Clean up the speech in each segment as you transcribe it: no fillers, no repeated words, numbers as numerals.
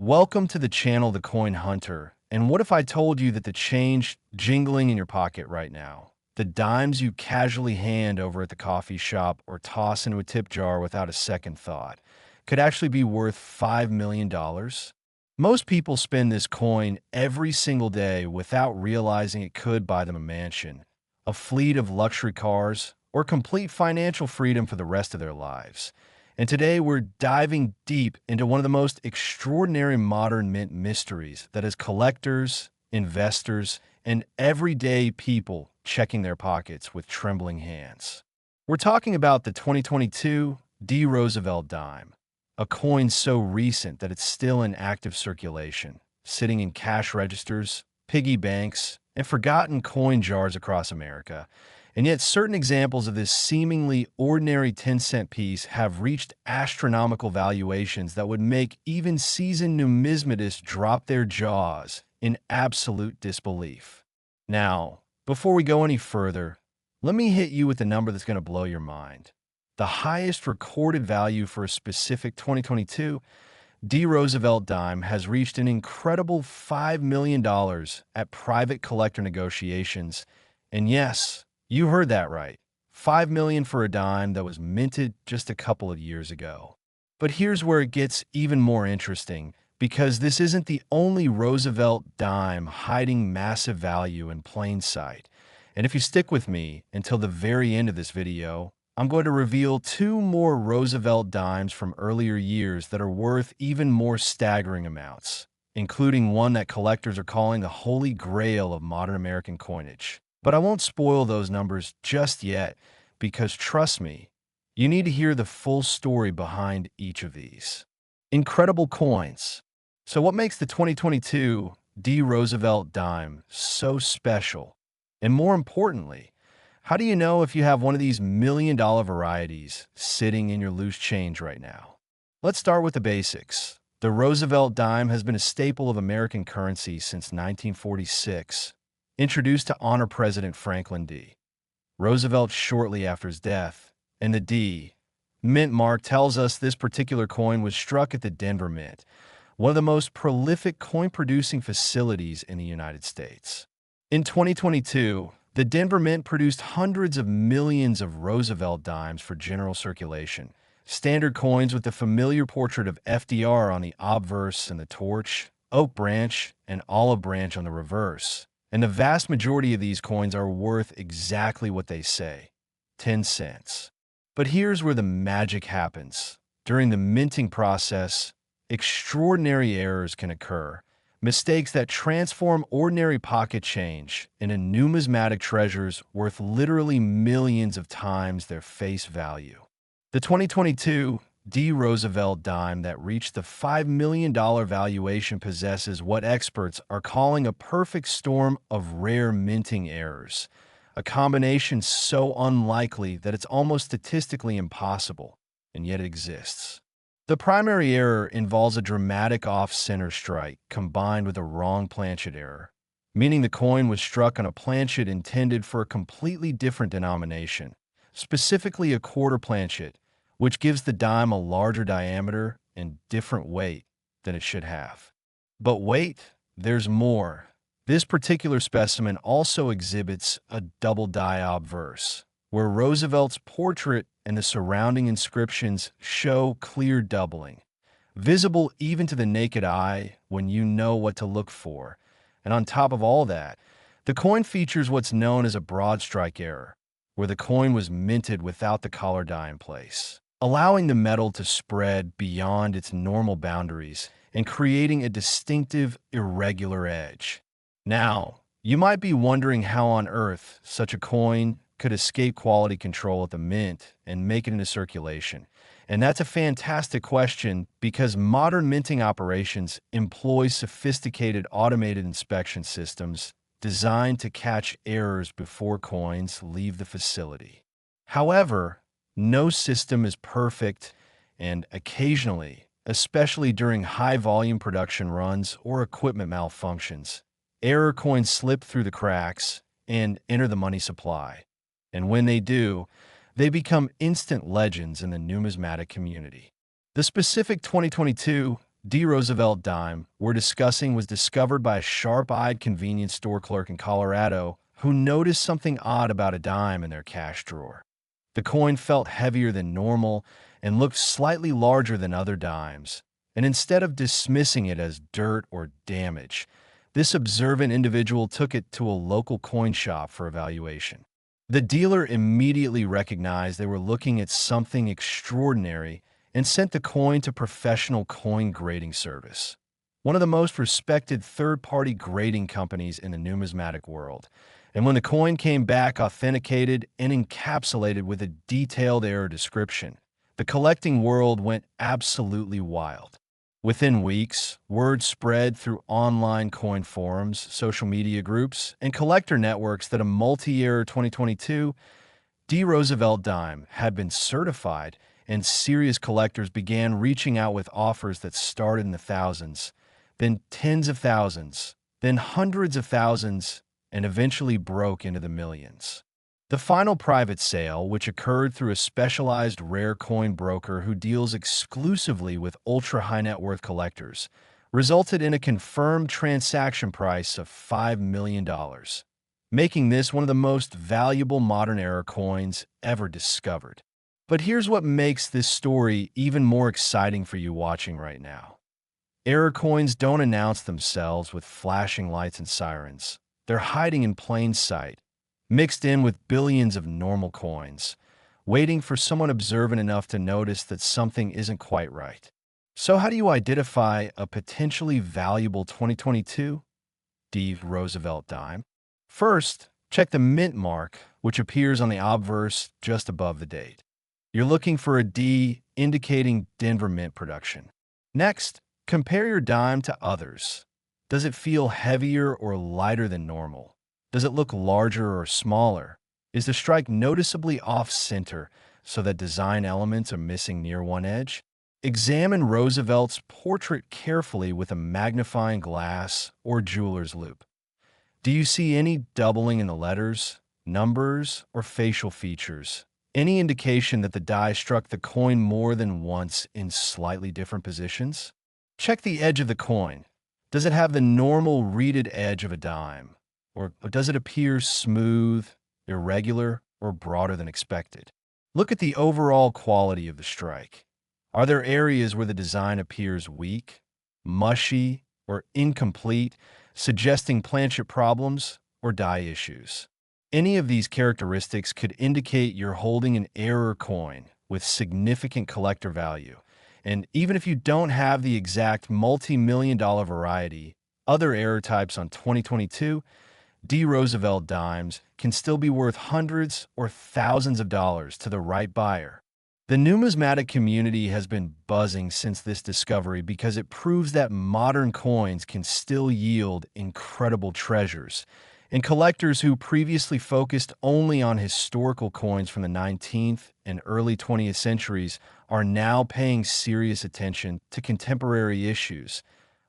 Welcome to the channel The Coin Hunter. And what if I told you that the change jingling in your pocket right now, the dimes you casually hand over at the coffee shop or toss into a tip jar without a second thought, could actually be worth $5 million? Most people spend this coin every single day without realizing it could buy them a mansion, a fleet of luxury cars, or complete financial freedom for the rest of their lives. And today we're diving deep into one of the most extraordinary modern mint mysteries that has collectors, investors, and everyday people checking their pockets with trembling hands. We're talking about the 2022 D. Roosevelt Dime, a coin so recent that it's still in active circulation, sitting in cash registers, piggy banks, and forgotten coin jars across America. And yet certain examples of this seemingly ordinary 10-cent piece have reached astronomical valuations that would make even seasoned numismatists drop their jaws in absolute disbelief. Now, before we go any further, let me hit you with a number that's going to blow your mind. The highest recorded value for a specific 2022 D. Roosevelt Dime has reached an incredible $5 million at private collector negotiations. And yes, you heard that right. $5 million for a dime that was minted just a couple of years ago. But here's where it gets even more interesting, because this isn't the only Roosevelt dime hiding massive value in plain sight. And if you stick with me until the very end of this video, I'm going to reveal two more Roosevelt dimes from earlier years that are worth even more staggering amounts, including one that collectors are calling the holy grail of modern American coinage. But I won't spoil those numbers just yet, because trust me, you need to hear the full story behind each of these. Incredible coins. So what makes the 2022 D. Roosevelt Dime so special? And more importantly, how do you know if you have one of these million-dollar varieties sitting in your loose change right now? Let's start with the basics. The Roosevelt Dime has been a staple of American currency since 1946. Introduced to honor President Franklin D. Roosevelt shortly after his death, and the D. Mint mark tells us this particular coin was struck at the Denver Mint, one of the most prolific coin-producing facilities in the United States. In 2022, the Denver Mint produced hundreds of millions of Roosevelt dimes for general circulation. Standard coins with the familiar portrait of FDR on the obverse and the torch, oak branch, and olive branch on the reverse. And the vast majority of these coins are worth exactly what they say, 10 cents. But here's where the magic happens. During the minting process, extraordinary errors can occur, mistakes that transform ordinary pocket change into numismatic treasures worth literally millions of times their face value. The 2022 D. Roosevelt dime that reached the $5 million valuation possesses what experts are calling a perfect storm of rare minting errors, a combination so unlikely that it's almost statistically impossible, and yet it exists. The primary error involves a dramatic off-center strike combined with a wrong planchet error, meaning the coin was struck on a planchet intended for a completely different denomination, specifically a quarter planchet, which gives the dime a larger diameter and different weight than it should have. But wait, there's more. This particular specimen also exhibits a double die obverse, where Roosevelt's portrait and the surrounding inscriptions show clear doubling, visible even to the naked eye when you know what to look for. And on top of all that, the coin features what's known as a broad strike error, where the coin was minted without the collar die in place, allowing the metal to spread beyond its normal boundaries and creating a distinctive, irregular edge. Now, you might be wondering how on earth such a coin could escape quality control at the mint and make it into circulation. And that's a fantastic question, because modern minting operations employ sophisticated automated inspection systems designed to catch errors before coins leave the facility. However, no system is perfect, and occasionally, especially during high-volume production runs or equipment malfunctions, error coins slip through the cracks and enter the money supply. And when they do, they become instant legends in the numismatic community. The specific 2022 D. Roosevelt Dime we're discussing was discovered by a sharp-eyed convenience store clerk in Colorado who noticed something odd about a dime in their cash drawer. The coin felt heavier than normal and looked slightly larger than other dimes. And instead of dismissing it as dirt or damage, this observant individual took it to a local coin shop for evaluation. The dealer immediately recognized they were looking at something extraordinary and sent the coin to professional coin grading service, one of the most respected third-party grading companies in the numismatic world. And when the coin came back authenticated and encapsulated with a detailed error description, the collecting world went absolutely wild. Within weeks, word spread through online coin forums, social media groups, and collector networks that a multi-year 2022 D. Roosevelt Dime had been certified, and serious collectors began reaching out with offers that started in the thousands, then tens of thousands, then hundreds of thousands, and eventually broke into the millions. The final private sale, which occurred through a specialized rare coin broker who deals exclusively with ultra-high net worth collectors, resulted in a confirmed transaction price of $5 million, making this one of the most valuable modern-era coins ever discovered. But here's what makes this story even more exciting for you watching right now. Error coins don't announce themselves with flashing lights and sirens. They're hiding in plain sight, mixed in with billions of normal coins, waiting for someone observant enough to notice that something isn't quite right. So how do you identify a potentially valuable 2022 D. Roosevelt dime? First, check the mint mark, which appears on the obverse just above the date. You're looking for a D indicating Denver mint production. Next, compare your dime to others. Does it feel heavier or lighter than normal? Does it look larger or smaller? Is the strike noticeably off-center so that design elements are missing near one edge? Examine Roosevelt's portrait carefully with a magnifying glass or jeweler's loupe. Do you see any doubling in the letters, numbers, or facial features? Any indication that the die struck the coin more than once in slightly different positions? Check the edge of the coin. Does it have the normal reeded edge of a dime? Or does it appear smooth, irregular, or broader than expected? Look at the overall quality of the strike. Are there areas where the design appears weak, mushy, or incomplete, suggesting planchet problems or die issues? Any of these characteristics could indicate you're holding an error coin with significant collector value. And even if you don't have the exact multi-million-dollar variety, other error types on 2022 D. Roosevelt dimes can still be worth hundreds or thousands of dollars to the right buyer. The numismatic community has been buzzing since this discovery because it proves that modern coins can still yield incredible treasures, and collectors who previously focused only on historical coins from the 19th and early 20th centuries are now paying serious attention to contemporary issues,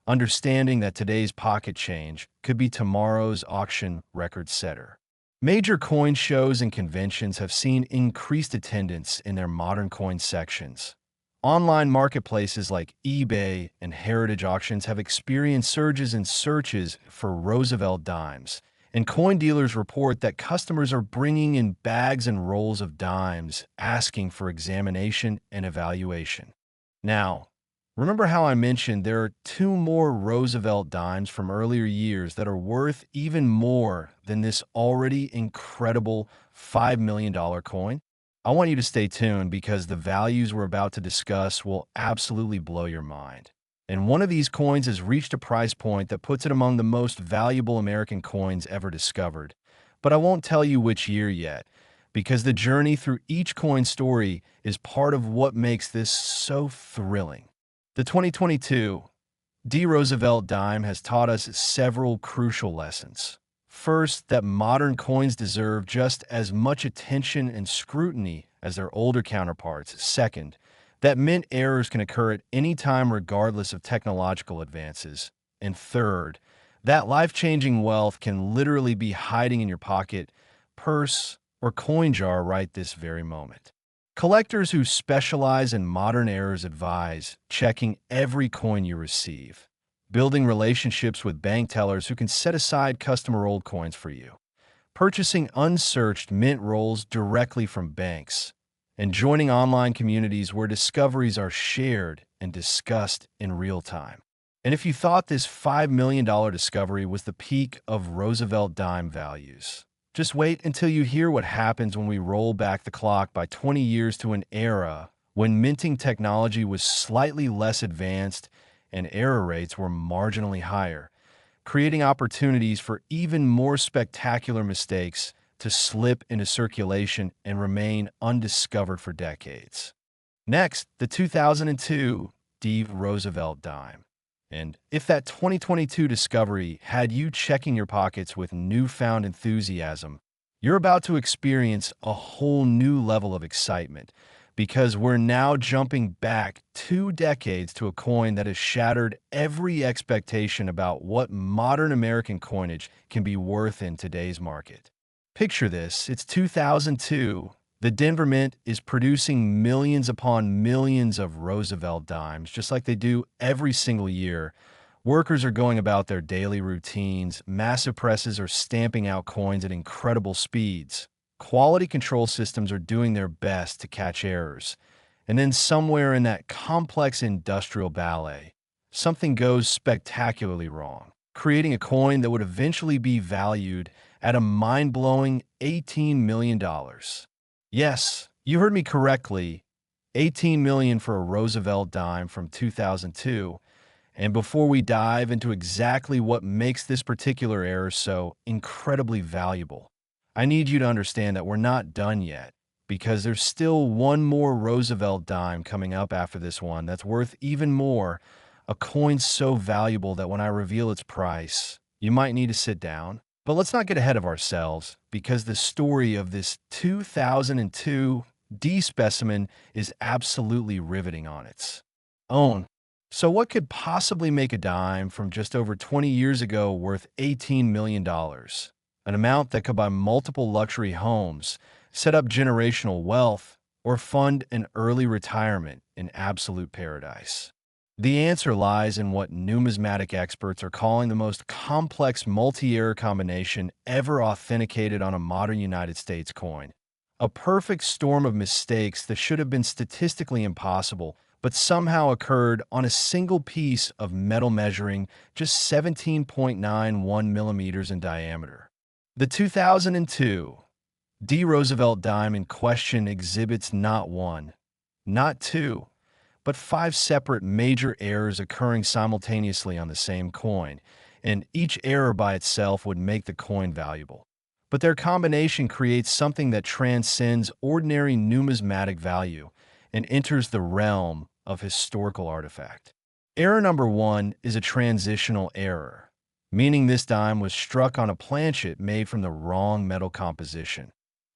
understanding that today's pocket change could be tomorrow's auction record setter. Major coin shows and conventions have seen increased attendance in their modern coin sections. Online marketplaces like eBay and heritage auctions have experienced surges in searches for Roosevelt dimes, and coin dealers report that customers are bringing in bags and rolls of dimes, asking for examination and evaluation. Now, remember how I mentioned there are two more Roosevelt dimes from earlier years that are worth even more than this already incredible $5 million coin? I want you to stay tuned because the values we're about to discuss will absolutely blow your mind. And one of these coins has reached a price point that puts it among the most valuable American coins ever discovered. But I won't tell you which year yet, because the journey through each coin story is part of what makes this so thrilling. The 2022 D. Roosevelt Dime has taught us several crucial lessons. First, that modern coins deserve just as much attention and scrutiny as their older counterparts. Second, that mint errors can occur at any time regardless of technological advances. And third, that life-changing wealth can literally be hiding in your pocket, purse, or coin jar right this very moment. Collectors who specialize in modern errors advise checking every coin you receive, building relationships with bank tellers who can set aside customer old coins for you, purchasing unsearched mint rolls directly from banks, and joining online communities where discoveries are shared and discussed in real time. And if you thought this $5 million discovery was the peak of Roosevelt Dime values, just wait until you hear what happens when we roll back the clock by 20 years to an era when minting technology was slightly less advanced and error rates were marginally higher, creating opportunities for even more spectacular mistakes to slip into circulation and remain undiscovered for decades. Next, the 2002 Roosevelt Dime. And if that 2022 discovery had you checking your pockets with newfound enthusiasm, you're about to experience a whole new level of excitement because we're now jumping back 2 decades to a coin that has shattered every expectation about what modern American coinage can be worth in today's market. Picture this, it's 2002. The Denver Mint is producing millions upon millions of Roosevelt dimes, just like they do every single year. Workers are going about their daily routines. Massive presses are stamping out coins at incredible speeds. Quality control systems are doing their best to catch errors. And then somewhere in that complex industrial ballet, something goes spectacularly wrong, creating a coin that would eventually be valued at a mind-blowing $18 million. Yes, you heard me correctly, $18 million for a Roosevelt dime from 2002. And before we dive into exactly what makes this particular error so incredibly valuable, I need you to understand that we're not done yet, because there's still one more Roosevelt dime coming up after this one that's worth even more, a coin so valuable that when I reveal its price, you might need to sit down. But let's not get ahead of ourselves, because the story of this 2002 D specimen is absolutely riveting on its own. So what could possibly make a dime from just over 20 years ago worth $18 million? An amount that could buy multiple luxury homes, set up generational wealth, or fund an early retirement in absolute paradise. The answer lies in what numismatic experts are calling the most complex multi-error combination ever authenticated on a modern United States coin. A perfect storm of mistakes that should have been statistically impossible, but somehow occurred on a single piece of metal measuring just 17.91 millimeters in diameter. The 2002 D. Roosevelt dime in question exhibits not one, not two, but 5 separate major errors occurring simultaneously on the same coin, and each error by itself would make the coin valuable. But their combination creates something that transcends ordinary numismatic value and enters the realm of historical artifact. Error number 1 is a transitional error, meaning this dime was struck on a planchet made from the wrong metal composition.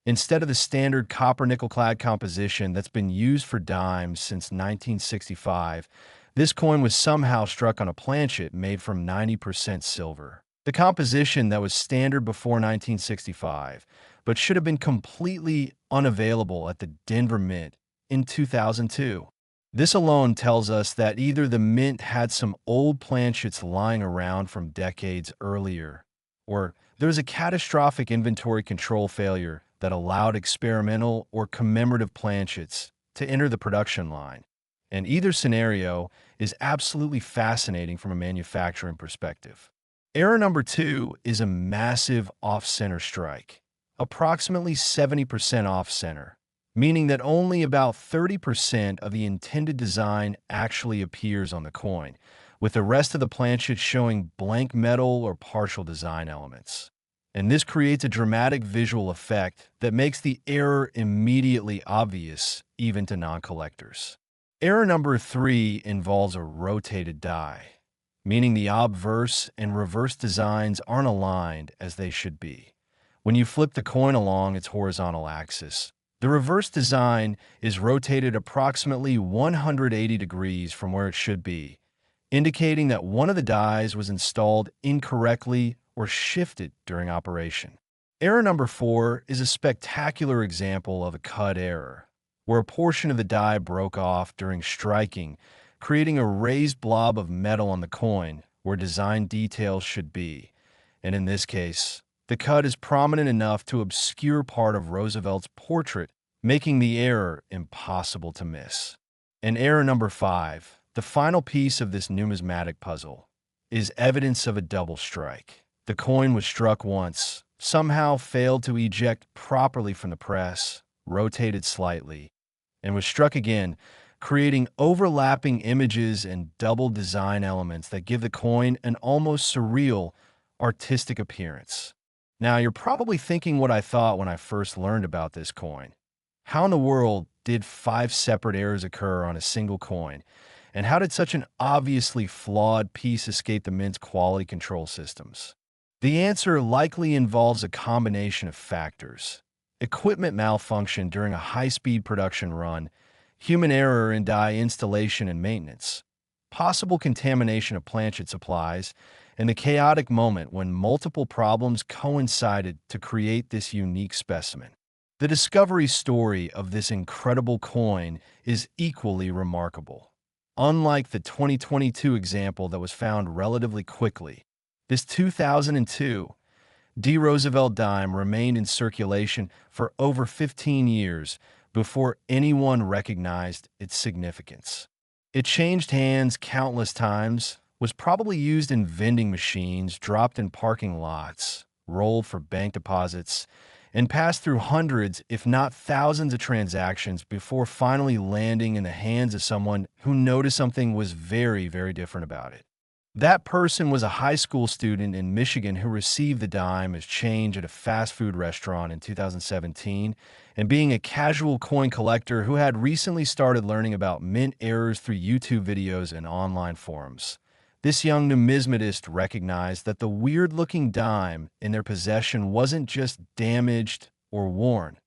Instead of the standard copper nickel-clad composition that's been used for dimes since 1965, this coin was somehow struck on a planchet made from 90% silver. The composition that was standard before 1965, but should have been completely unavailable at the Denver Mint in 2002. This alone tells us that either the Mint had some old planchets lying around from decades earlier, or there was a catastrophic inventory control failure that allowed experimental or commemorative planchets to enter the production line. And either scenario is absolutely fascinating from a manufacturing perspective. Error number 2 is a massive off-center strike, approximately 70% off-center, meaning that only about 30% of the intended design actually appears on the coin, with the rest of the planchet showing blank metal or partial design elements. And this creates a dramatic visual effect that makes the error immediately obvious, even to non-collectors. Error number 3 involves a rotated die, meaning the obverse and reverse designs aren't aligned as they should be. When you flip the coin along its horizontal axis, the reverse design is rotated approximately 180 degrees from where it should be, indicating that one of the dies was installed incorrectly or shifted during operation. Error number 4 is a spectacular example of a cut error, where a portion of the die broke off during striking, creating a raised blob of metal on the coin where design details should be. And in this case, the cut is prominent enough to obscure part of Roosevelt's portrait, making the error impossible to miss. And error number 5, the final piece of this numismatic puzzle, is evidence of a double strike. The coin was struck once, somehow failed to eject properly from the press, rotated slightly, and was struck again, creating overlapping images and double design elements that give the coin an almost surreal, artistic appearance. Now, you're probably thinking what I thought when I first learned about this coin. How in the world did 5 separate errors occur on a single coin? And how did such an obviously flawed piece escape the mint's quality control systems? The answer likely involves a combination of factors: equipment malfunction during a high-speed production run, human error in die installation and maintenance, possible contamination of planchet supplies, and the chaotic moment when multiple problems coincided to create this unique specimen. The discovery story of this incredible coin is equally remarkable. Unlike the 2022 example that was found relatively quickly, this 2002 Roosevelt Dime remained in circulation for over 15 years before anyone recognized its significance. It changed hands countless times, was probably used in vending machines, dropped in parking lots, rolled for bank deposits, and passed through hundreds, if not thousands, of transactions before finally landing in the hands of someone who noticed something was very, very different about it. That person was a high school student in Michigan who received the dime as change at a fast food restaurant in 2017, and being a casual coin collector who had recently started learning about mint errors through YouTube videos and online forums. This young numismatist recognized that the weird-looking dime in their possession wasn't just damaged or worn.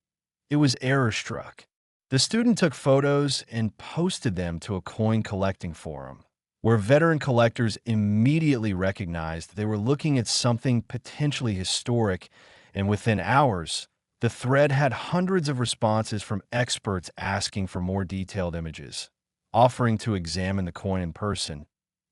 It was error-struck. The student took photos and posted them to a coin collecting forum, where veteran collectors immediately recognized they were looking at something potentially historic, and within hours, the thread had hundreds of responses from experts asking for more detailed images, offering to examine the coin in person,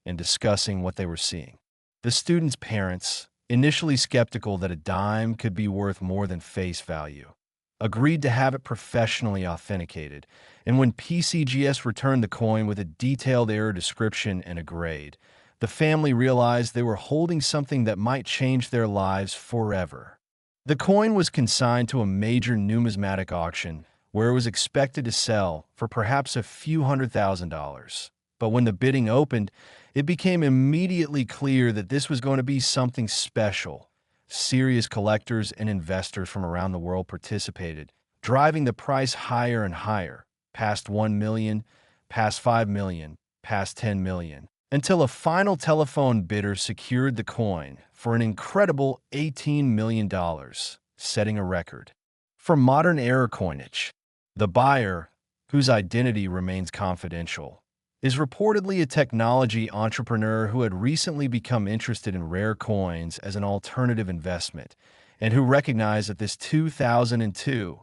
and discussing what they were seeing. The students' parents, initially skeptical that a dime could be worth more than face value, agreed to have it professionally authenticated, and when PCGS returned the coin with a detailed error description and a grade, the family realized they were holding something that might change their lives forever. The coin was consigned to a major numismatic auction where it was expected to sell for perhaps a few $100,000. But when the bidding opened, it became immediately clear that this was going to be something special. Serious collectors and investors from around the world participated, driving the price higher and higher, past 1 million, past 5 million, past 10 million, until a final telephone bidder secured the coin for an incredible $18 million, setting a record. For modern error coinage, the buyer, whose identity remains confidential, is reportedly a technology entrepreneur who had recently become interested in rare coins as an alternative investment, and who recognized that this 2002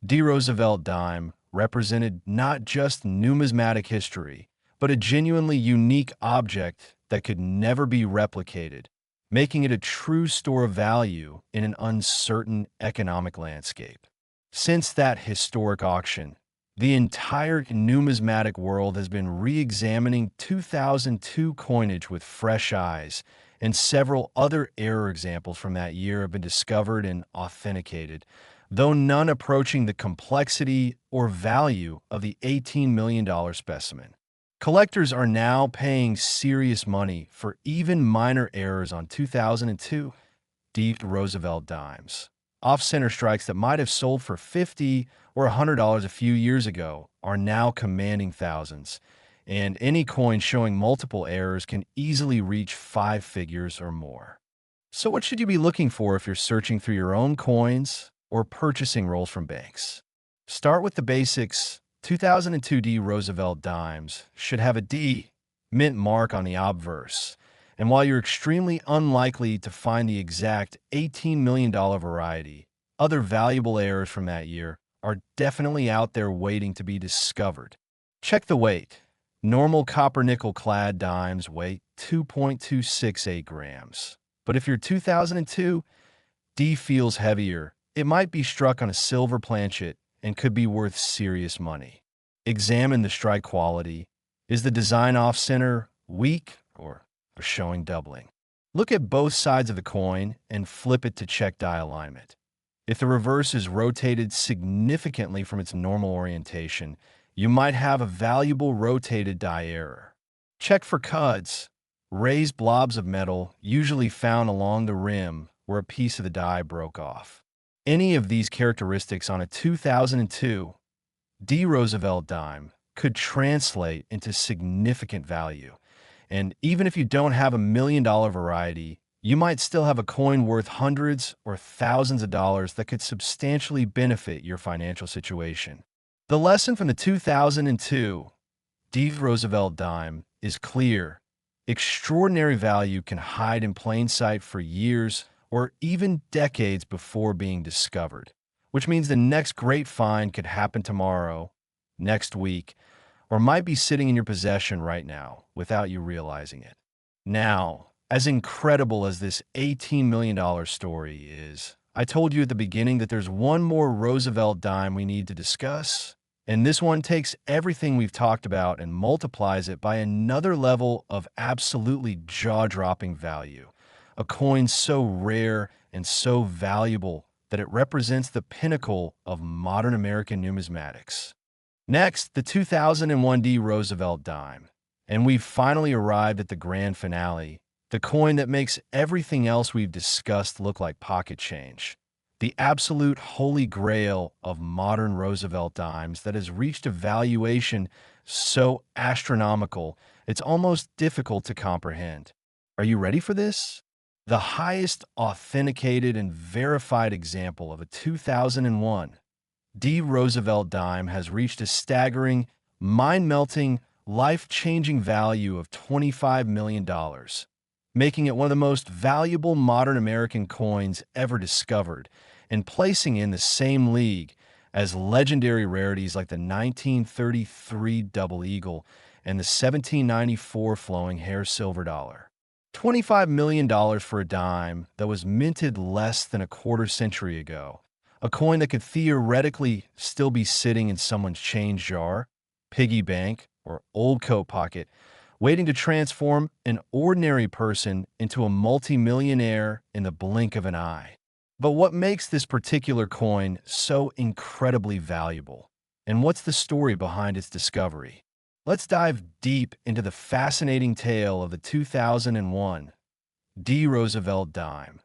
Roosevelt Dime represented not just numismatic history, but a genuinely unique object that could never be replicated, making it a true store of value in an uncertain economic landscape. Since that historic auction, the entire numismatic world has been re-examining 2002 coinage with fresh eyes, and several other error examples from that year have been discovered and authenticated, though none approaching the complexity or value of the $18 million specimen. Collectors are now paying serious money for even minor errors on 2002 Roosevelt Dimes. Off-center strikes that might have sold for $50 or $100 a few years ago are now commanding thousands, and any coin showing multiple errors can easily reach 5 figures or more. So what should you be looking for if you're searching through your own coins or purchasing rolls from banks? Start with the basics. 2002 Roosevelt Dimes should have a D mint mark on the obverse, and while you're extremely unlikely to find the exact $18 million variety, other valuable errors from that year are definitely out there waiting to be discovered. Check the weight. Normal copper nickel clad dimes weigh 2.268 grams. But if your 2002 D feels heavier, it might be struck on a silver planchet and could be worth serious money. Examine the strike quality. Is the design off-center, weak, or showing doubling? Look at both sides of the coin and flip it to check die alignment. If the reverse is rotated significantly from its normal orientation, you might have a valuable rotated die error. Check for cuds, raised blobs of metal usually found along the rim where a piece of the die broke off. Any of these characteristics on a 2002 D Roosevelt Dime could translate into significant value. And even if you don't have $1 million variety, you might still have a coin worth hundreds or thousands of dollars that could substantially benefit your financial situation. The lesson from the 2002 D Roosevelt Dime is clear. Extraordinary value can hide in plain sight for years or even decades before being discovered, which means the next great find could happen tomorrow, next week, or might be sitting in your possession right now without you realizing it. Now, as incredible as this $18 million story is, I told you at the beginning that there's one more Roosevelt dime we need to discuss, and this one takes everything we've talked about and multiplies it by another level of absolutely jaw-dropping value. A coin so rare and so valuable that it represents the pinnacle of modern American numismatics. Next, the 2001 D Roosevelt Dime. And we've finally arrived at the grand finale, the coin that makes everything else we've discussed look like pocket change. The absolute holy grail of modern Roosevelt dimes that has reached a valuation so astronomical, it's almost difficult to comprehend. Are you ready for this? The highest authenticated and verified example of a 2001 D Roosevelt dime has reached a staggering, mind-melting, life-changing value of $25 million, making it one of the most valuable modern American coins ever discovered and placing it in the same league as legendary rarities like the 1933 Double Eagle and the 1794 Flowing Hair Silver Dollar. $25 million for a dime that was minted less than a quarter century ago, a coin that could theoretically still be sitting in someone's change jar, piggy bank, or old coat pocket, waiting to transform an ordinary person into a multimillionaire in the blink of an eye. But what makes this particular coin so incredibly valuable? And what's the story behind its discovery? Let's dive deep into the fascinating tale of the 2001 D Roosevelt Dime,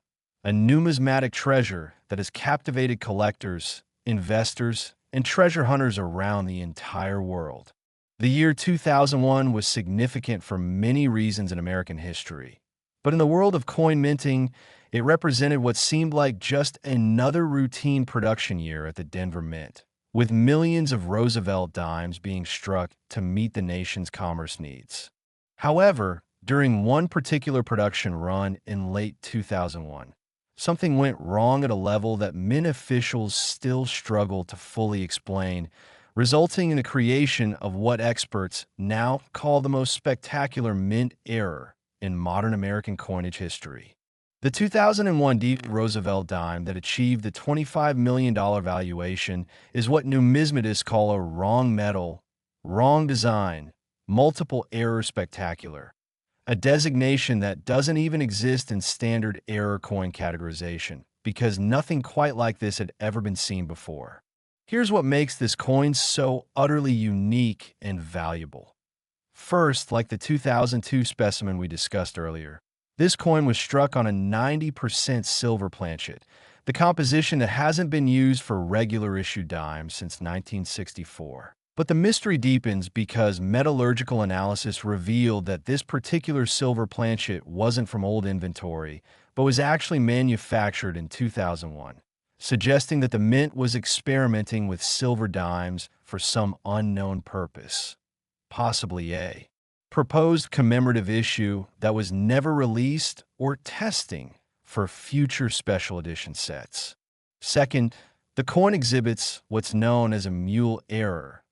a numismatic treasure that has captivated collectors, investors, and treasure hunters around the entire world. The year 2001 was significant for many reasons in American history, but in the world of coin minting, it represented what seemed like just another routine production year at the Denver Mint, with millions of Roosevelt dimes being struck to meet the nation's commerce needs. However, during one particular production run in late 2001, something went wrong at a level that mint officials still struggle to fully explain, resulting in the creation of what experts now call the most spectacular mint error in modern American coinage history. The 2001 D Roosevelt dime that achieved the $25 million valuation is what numismatists call a wrong metal, wrong design, multiple error spectacular, a designation that doesn't even exist in standard error coin categorization because nothing quite like this had ever been seen before. Here's what makes this coin so utterly unique and valuable. First, like the 2002 specimen we discussed earlier, this coin was struck on a 90% silver planchet, the composition that hasn't been used for regular issue dimes since 1964. But the mystery deepens because metallurgical analysis revealed that this particular silver planchet wasn't from old inventory, but was actually manufactured in 2001, suggesting that the mint was experimenting with silver dimes for some unknown purpose, possibly a proposed commemorative issue that was never released or testing for future special edition sets. Second, The coin exhibits what's known as a Mule error,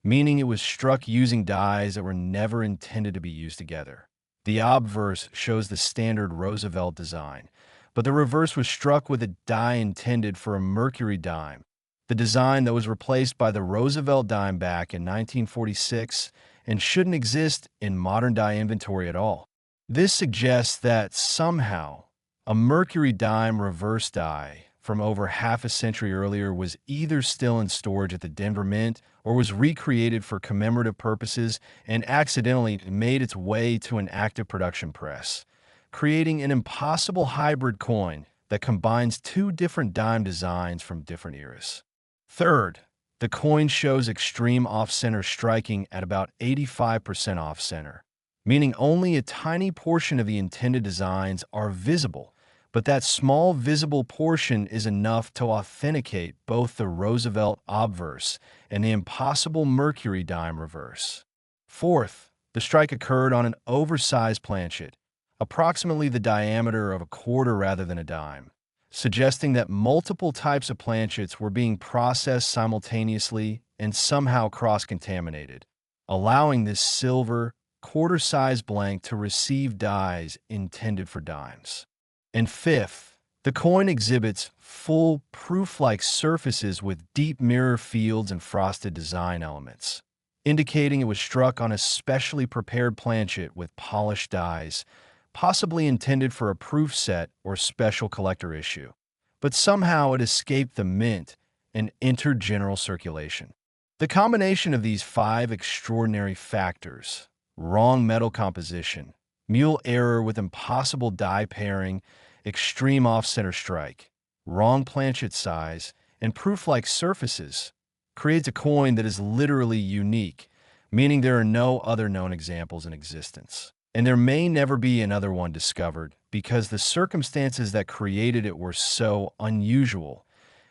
meaning it was struck using dies that were never intended to be used together. The obverse shows the standard Roosevelt design, but the reverse was struck with a die intended for a Mercury dime, the design that was replaced by the Roosevelt Dime back in 1946 and shouldn't exist in modern die inventory at all. This suggests that somehow a Mercury dime reverse die from over half a century earlier was either still in storage at the Denver Mint or was recreated for commemorative purposes and accidentally made its way to an active production press, creating an impossible hybrid coin that combines two different dime designs from different eras. Third, the coin shows extreme off-center striking at about 85% off-center, meaning only a tiny portion of the intended designs are visible, but that small visible portion is enough to authenticate both the Roosevelt obverse and the impossible Mercury dime reverse. Fourth, the strike occurred on an oversized planchet, approximately the diameter of a quarter rather than a dime, suggesting that multiple types of planchets were being processed simultaneously and somehow cross-contaminated, allowing this silver, quarter-sized blank to receive dies intended for dimes. And fifth, the coin exhibits full, proof-like surfaces with deep mirror fields and frosted design elements, indicating it was struck on a specially prepared planchet with polished dies, possibly intended for a proof set or special collector issue. But somehow it escaped the mint and entered general circulation. The combination of these five extraordinary factors, wrong metal composition, Mule error with impossible die pairing, extreme off-center strike, wrong planchet size, and proof-like surfaces, creates a coin that is literally unique, meaning there are no other known examples in existence. And there may never be another one discovered because the circumstances that created it were so unusual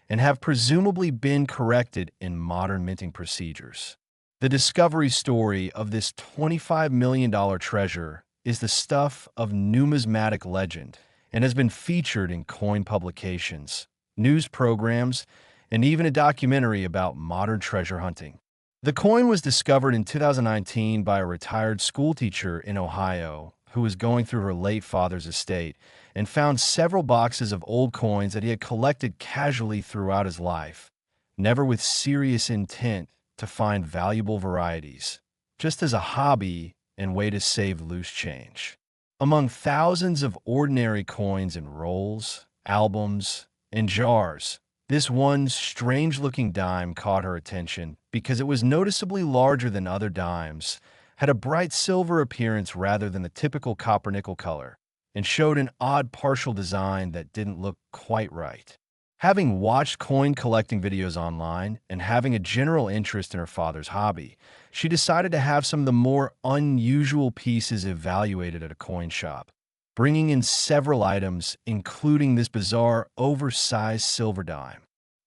and have presumably been corrected in modern minting procedures. The discovery story of this $25 million treasure is the stuff of numismatic legend and has been featured in coin publications, news programs, and even a documentary about modern treasure hunting. The coin was discovered in 2019 by a retired schoolteacher in Ohio who was going through her late father's estate and found several boxes of old coins that he had collected casually throughout his life, never with serious intent to find valuable varieties, just as a hobby and way to save loose change. Among thousands of ordinary coins in rolls, albums, and jars, this one strange-looking dime caught her attention because it was noticeably larger than other dimes, had a bright silver appearance rather than the typical copper-nickel color, and showed an odd partial design that didn't look quite right. Having watched coin collecting videos online and having a general interest in her father's hobby, she decided to have some of the more unusual pieces evaluated at a coin shop, bringing in several items, including this bizarre, oversized silver dime.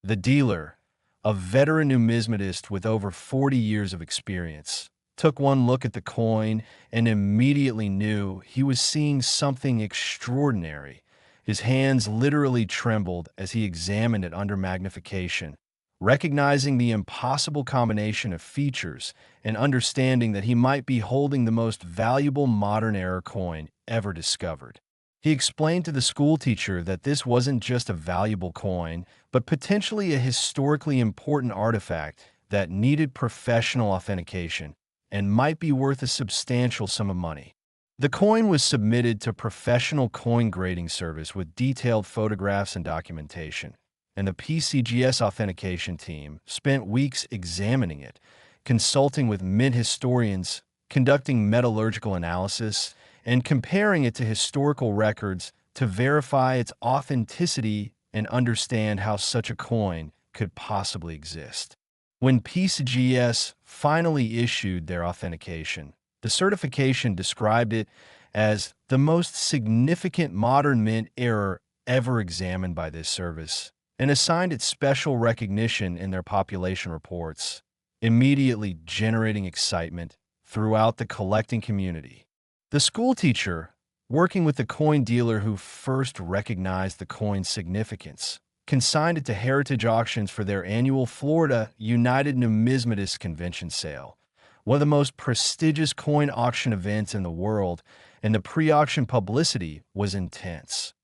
The dealer, a veteran numismatist with over 40 years of experience, took one look at the coin and immediately knew he was seeing something extraordinary. His hands literally trembled as he examined it under magnification, recognizing the impossible combination of features and understanding that he might be holding the most valuable modern-era coin ever discovered. He explained to the schoolteacher that this wasn't just a valuable coin, but potentially a historically important artifact that needed professional authentication and might be worth a substantial sum of money. The coin was submitted to professional coin grading service with detailed photographs and documentation, and the PCGS authentication team spent weeks examining it, consulting with mint historians, conducting metallurgical analysis, and comparing it to historical records to verify its authenticity and understand how such a coin could possibly exist. When PCGS finally issued their authentication, the certification described it as the most significant modern mint error ever examined by this service and assigned it special recognition in their population reports, immediately generating excitement throughout the collecting community. The schoolteacher, working with the coin dealer who first recognized the coin's significance, consigned it to heritage auctions for their annual Florida United Numismatists Convention sale, one of the most prestigious coin auction events in the world, and the pre-auction publicity was intense.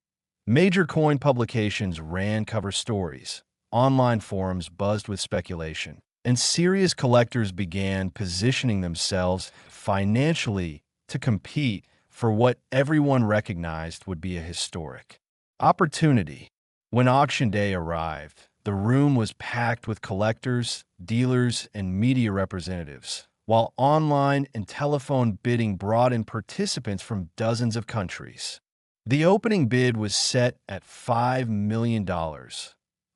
Major coin publications ran cover stories, online forums buzzed with speculation, and serious collectors began positioning themselves financially to compete for what everyone recognized would be a historic opportunity. When auction day arrived, the room was packed with collectors, dealers, and media representatives, while online and telephone bidding brought in participants from dozens of countries. The opening bid was set at $5 million,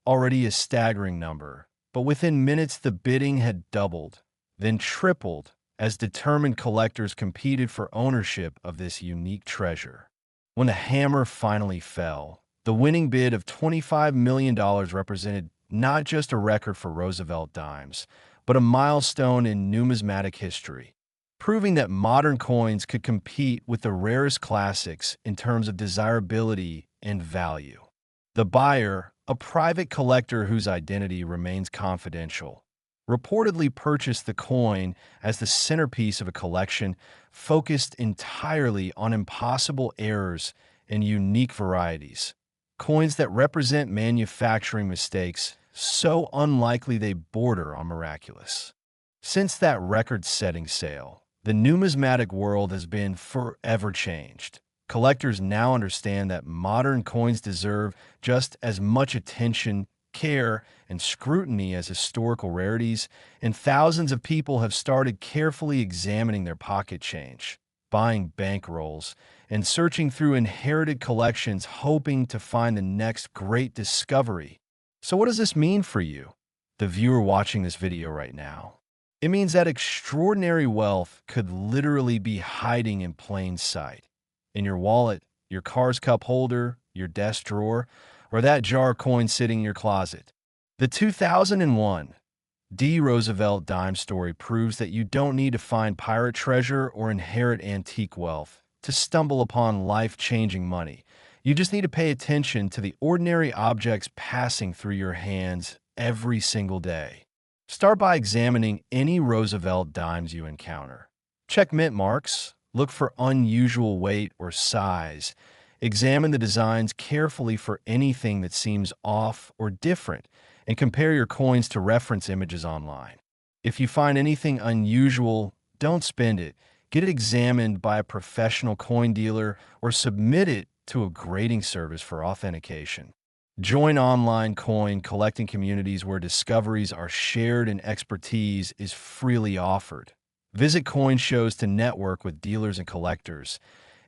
already a staggering number, but within minutes the bidding had doubled, then tripled, as determined collectors competed for ownership of this unique treasure. When the hammer finally fell, the winning bid of $25 million represented not just a record for Roosevelt Dimes, but a milestone in numismatic history, proving that modern coins could compete with the rarest classics in terms of desirability and value. The buyer, a private collector whose identity remains confidential, reportedly purchased the coin as the centerpiece of a collection focused entirely on impossible errors and unique varieties. Coins that represent manufacturing mistakes so unlikely they border on miraculous. Since that record-setting sale, the numismatic world has been forever changed. Collectors now understand that modern coins deserve just as much attention, care, and scrutiny as historical rarities, and thousands of people have started carefully examining their pocket change, buying bankrolls, and searching through inherited collections hoping to find the next great discovery. So what does this mean for you, the viewer watching this video right now? It means that extraordinary wealth could literally be hiding in plain sight. In your wallet, your car's cup holder, your desk drawer, or that jar of coins sitting in your closet. The 2001 Roosevelt Dime story proves that you don't need to find pirate treasure or inherit antique wealth to stumble upon life-changing money. You just need to pay attention to the ordinary objects passing through your hands every single day. Start by examining any Roosevelt dimes you encounter. Check mint marks, look for unusual weight or size. Examine the designs carefully for anything that seems off or different, and compare your coins to reference images online. If you find anything unusual, don't spend it. Get it examined by a professional coin dealer or submit it to a grading service for authentication. Join online coin collecting communities where discoveries are shared and expertise is freely offered. Visit coin shows to network with dealers and collectors,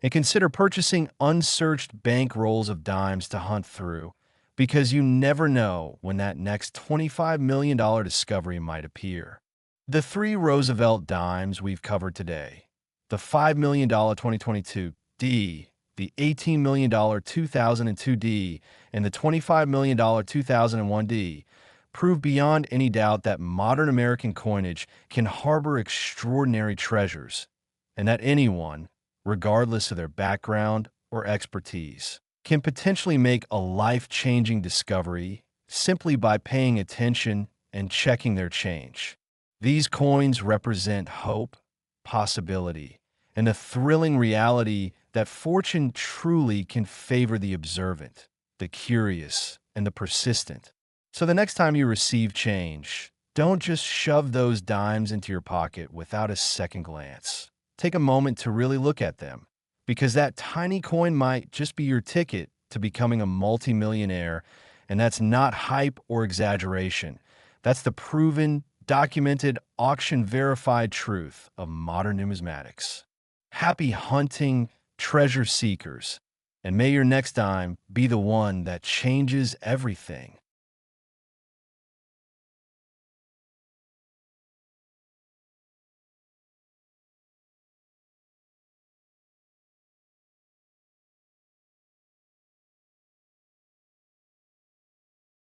and consider purchasing unsearched bank rolls of dimes to hunt through, because you never know when that next $25 million discovery might appear. The three Roosevelt dimes we've covered today, the $5 million 2022 D, the $18 million 2002 D, and the $25 million 2001 D, prove beyond any doubt that modern American coinage can harbor extraordinary treasures, and that anyone, regardless of their background or expertise, can potentially make a life-changing discovery simply by paying attention and checking their change. These coins represent hope, possibility, and the thrilling reality that fortune truly can favor the observant, the curious, and the persistent. So the next time you receive change, don't just shove those dimes into your pocket without a second glance. Take a moment to really look at them, because that tiny coin might just be your ticket to becoming a multimillionaire, and that's not hype or exaggeration. That's the proven, documented, auction-verified truth of modern numismatics. Happy hunting, treasure seekers, and may your next dime be the one that changes everything.